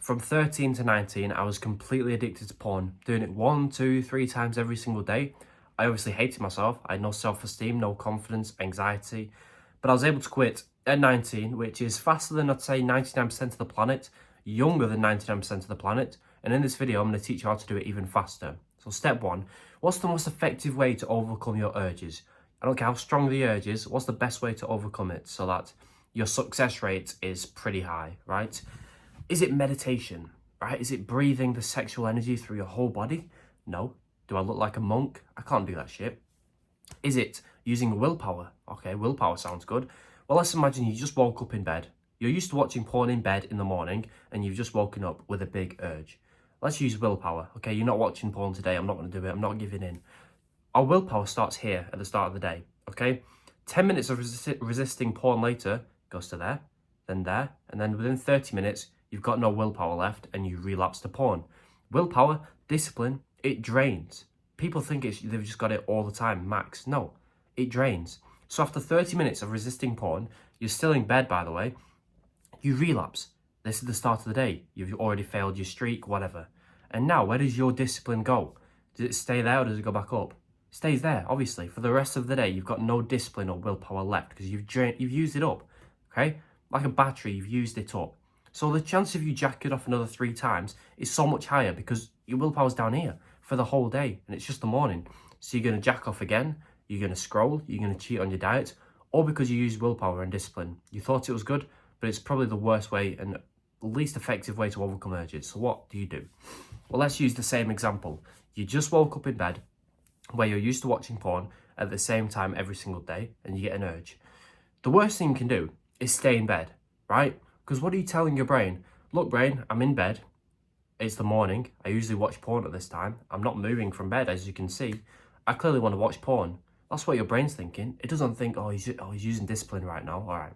From 13 to 19, I was completely addicted to porn, doing it 1, 2, 3 times every single day. I obviously hated myself. I had no self-esteem, no confidence, anxiety, but I was able to quit at 19, which is faster than I'd say 99% of the planet, younger than 99% of the planet. And in this video, I'm going to teach you how to do it even faster. So step 1, what's the most effective way to overcome your urges? I don't care how strong the urge is, what's the best way to overcome it so that your success rate is pretty high, right? Is it meditation, right? Is it breathing the sexual energy through your whole body? No. Do I look like a monk? I can't do that shit. Is it using willpower? Okay, willpower sounds good. Well, let's imagine you just woke up in bed. You're used to watching porn in bed in the morning and you've just woken up with a big urge. Let's use willpower. Okay, you're not watching porn today. I'm not going to do it. I'm not giving in. Our willpower starts here at the start of the day, okay? 10 minutes of resisting porn later goes to there, and then within 30 minutes, you've got no willpower left and you relapse to porn. Willpower, discipline, it drains. People think they've just got it all the time, max. No, it drains. So after 30 minutes of resisting porn, you're still in bed, by the way, you relapse. This is the start of the day. You've already failed your streak, whatever. And now, where does your discipline go? Does it stay there or does it go back up? It stays there, obviously. For the rest of the day, you've got no discipline or willpower left because you've used it up, okay? Like a battery, you've used it up. So the chance of you jacking off another 3 times is so much higher because your willpower's down here for the whole day and it's just the morning. So you're going to jack off again, you're going to scroll, you're going to cheat on your diet, all because you used willpower and discipline. You thought it was good, but it's probably the worst way and least effective way to overcome urges. So what do you do? Well, let's use the same example. You just woke up in bed where you're used to watching porn at the same time every single day and you get an urge. The worst thing you can do is stay in bed, right? Because what are you telling your brain? Look, brain, I'm in bed. It's the morning. I usually watch porn at this time. I'm not moving from bed, as you can see. I clearly want to watch porn. That's what your brain's thinking. It doesn't think, he's using discipline right now. All right,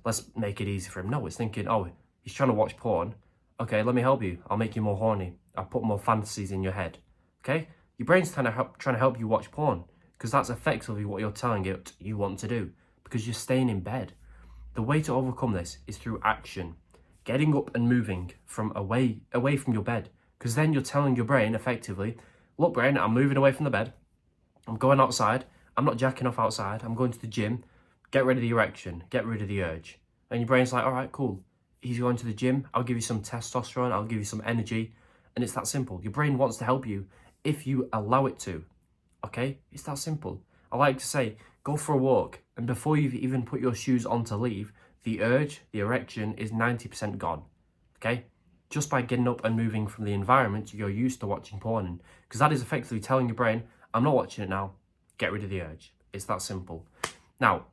let's make it easy for him. No, it's thinking, he's trying to watch porn. Okay, let me help you. I'll make you more horny. I'll put more fantasies in your head. Okay? Your brain's trying to help you watch porn because that's effectively what you're telling it you want to do because you're staying in bed. The way to overcome this is through action, getting up and moving from away from your bed, because then you're telling your brain effectively, look, brain, I'm moving away from the bed. I'm going outside. I'm not jacking off outside. I'm going to the gym. Get rid of the erection. Get rid of the urge. And your brain's like, all right, cool. He's going to the gym. I'll give you some testosterone. I'll give you some energy. And it's that simple. Your brain wants to help you if you allow it to. Okay? It's that simple. I like to say, go for a walk, and before you've even put your shoes on to leave, the urge, the erection is 90% gone, okay? Just by getting up and moving from the environment you're used to watching porn in, because that is effectively telling your brain, I'm not watching it now, get rid of the urge. It's that simple. Now,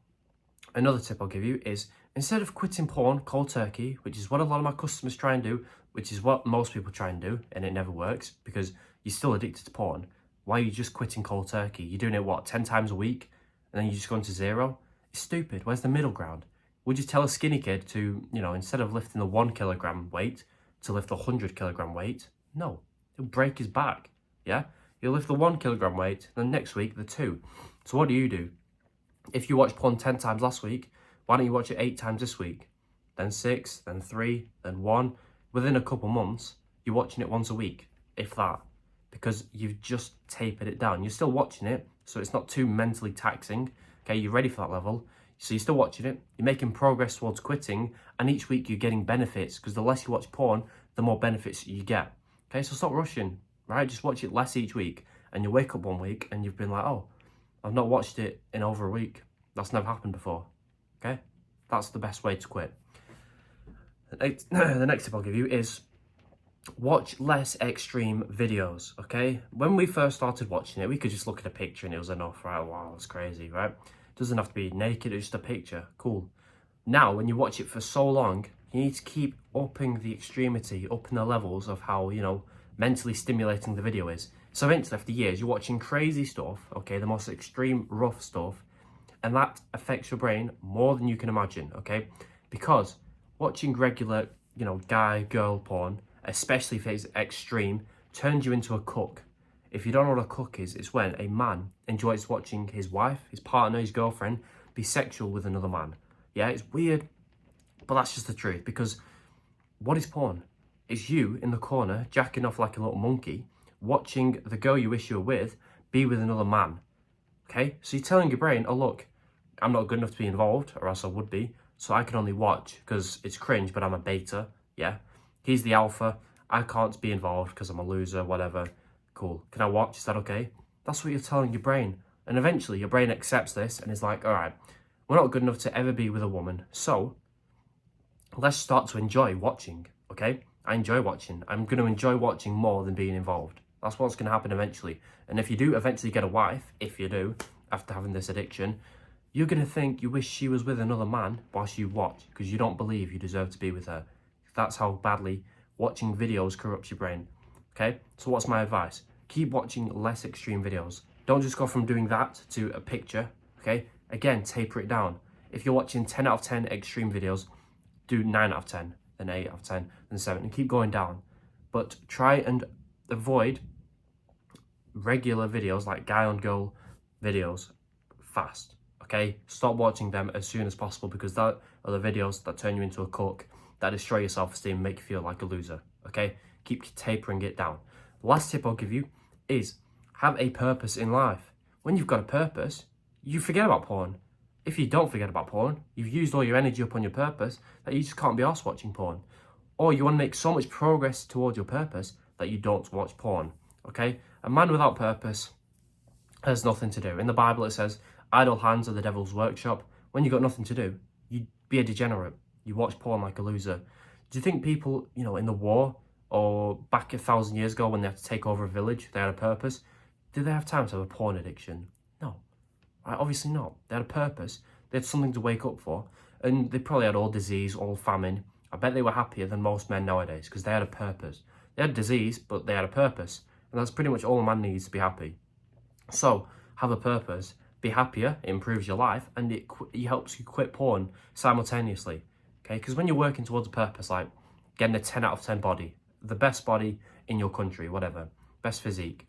another tip I'll give you is, instead of quitting porn cold turkey, which is what a lot of my customers try and do, which is what most people try and do, and it never works, because you're still addicted to porn. Why are you just quitting cold turkey? You're doing it, 10 times a week? And then you're just going to 0? It's stupid. Where's the middle ground? Would you tell a skinny kid to, instead of lifting the 1 kilogram weight, to lift the 100 kilogram weight? No. He'll break his back, yeah? You'll lift the 1 kilogram weight, then next week, the 2. So what do? If you watched porn 10 times last week, why don't you watch it 8 times this week? Then 6, then 3, then 1. Within a couple months, you're watching it once a week, if that. Because you've just tapered it down. You're still watching it, so it's not too mentally taxing. Okay, you're ready for that level. So you're still watching it, you're making progress towards quitting, and each week you're getting benefits, because the less you watch porn, the more benefits you get. Okay, so stop rushing, right? Just watch it less each week, and you wake up one week and you've been like, I've not watched it in over a week. That's never happened before. Okay, that's the best way to quit. The next tip I'll give you is watch less extreme videos, okay? When we first started watching it, we could just look at a picture and it was enough, right? Wow, that's crazy, right? It doesn't have to be naked, it's just a picture, cool. Now, when you watch it for so long, you need to keep upping the extremity, upping the levels of how, mentally stimulating the video is. So eventually, after years, you're watching crazy stuff, okay? The most extreme, rough stuff, and that affects your brain more than you can imagine, okay? Because watching regular, guy, girl porn, especially if it's extreme, turns you into a cook. If you don't know what a cook is, it's when a man enjoys watching his wife, his partner, his girlfriend be sexual with another man. Yeah, it's weird, but that's just the truth. Because what is porn? It's you in the corner, jacking off like a little monkey, watching the girl you wish you were with be with another man. Okay? So you're telling your brain, oh look, I'm not good enough to be involved, or else I would be, so I can only watch because it's cringe, but I'm a beta. Yeah? He's the alpha. I can't be involved because I'm a loser, whatever. Cool. Can I watch? Is that okay? That's what you're telling your brain. And eventually your brain accepts this and is like, all right, we're not good enough to ever be with a woman. So let's start to enjoy watching, okay? I enjoy watching. I'm going to enjoy watching more than being involved. That's what's going to happen eventually. And if you do eventually get a wife, if you do, after having this addiction, you're going to think you wish she was with another man whilst you watch because you don't believe you deserve to be with her. That's how badly watching videos corrupts your brain, okay? So what's my advice? Keep watching less extreme videos. Don't just go from doing that to a picture, okay? Again, taper it down. If you're watching 10 out of 10 extreme videos, do 9 out of 10, then 8 out of 10, then 7, and keep going down. But try and avoid regular videos like guy on girl videos fast, okay? Stop watching them as soon as possible because that are the videos that turn you into a cook, that destroy your self-esteem, make you feel like a loser, okay? Keep tapering it down. The last tip I'll give you is have a purpose in life. When you've got a purpose, you forget about porn. If you don't forget about porn, you've used all your energy up on your purpose that you just can't be arsed watching porn. Or you want to make so much progress towards your purpose that you don't watch porn, okay? A man without purpose has nothing to do. In the Bible it says, idle hands are the devil's workshop. When you've got nothing to do, you be a degenerate. You watch porn like a loser. Do you think people, in the war or back 1,000 years ago when they had to take over a village, they had a purpose? Did they have time to have a porn addiction? No. Right? Obviously not. They had a purpose. They had something to wake up for. And they probably had all disease, all famine. I bet they were happier than most men nowadays because they had a purpose. They had disease, but they had a purpose. And that's pretty much all a man needs to be happy. So, have a purpose, be happier, it improves your life, and it helps you quit porn simultaneously. Okay? Because when you're working towards a purpose, like getting a 10 out of 10 body, the best body in your country, whatever, best physique,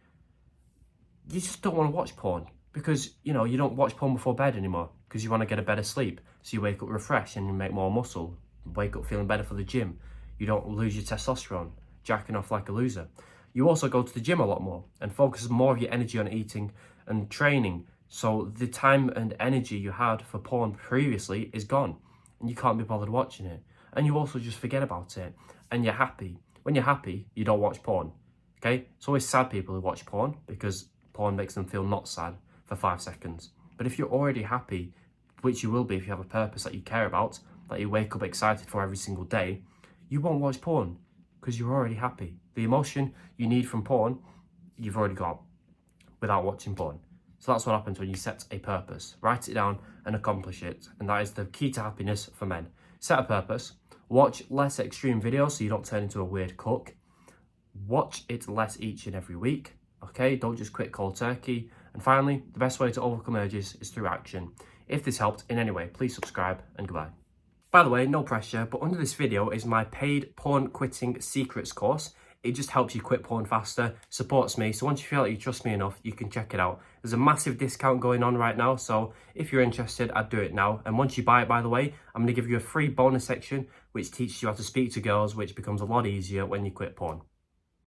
you just don't want to watch porn because, you don't watch porn before bed anymore because you want to get a better sleep. So you wake up refreshed and you make more muscle, wake up feeling better for the gym. You don't lose your testosterone, jacking off like a loser. You also go to the gym a lot more and focus more of your energy on eating and training. So the time and energy you had for porn previously is gone and you can't be bothered watching it. And you also just forget about it and you're happy. When you're happy, you don't watch porn, okay? It's always sad people who watch porn because porn makes them feel not sad for 5 seconds. But if you're already happy, which you will be if you have a purpose that you care about, that you wake up excited for every single day, you won't watch porn because you're already happy. The emotion you need from porn, you've already got without watching porn. So that's what happens when you set a purpose. Write it down and accomplish it. And that is the key to happiness for men. Set a purpose. Watch less extreme videos so you don't turn into a weird cook. Watch it less each and every week. Okay, don't just quit cold turkey. And finally, the best way to overcome urges is through action. If this helped in any way, please subscribe and goodbye. By the way, no pressure, but under this video is my paid porn quitting secrets course. It just helps you quit porn faster, supports me, so once you feel like you trust me enough, you can check it out. There's a massive discount going on right now, so if you're interested, I'd do it now. And once you buy it, by the way, I'm going to give you a free bonus section which teaches you how to speak to girls, which becomes a lot easier when you quit porn.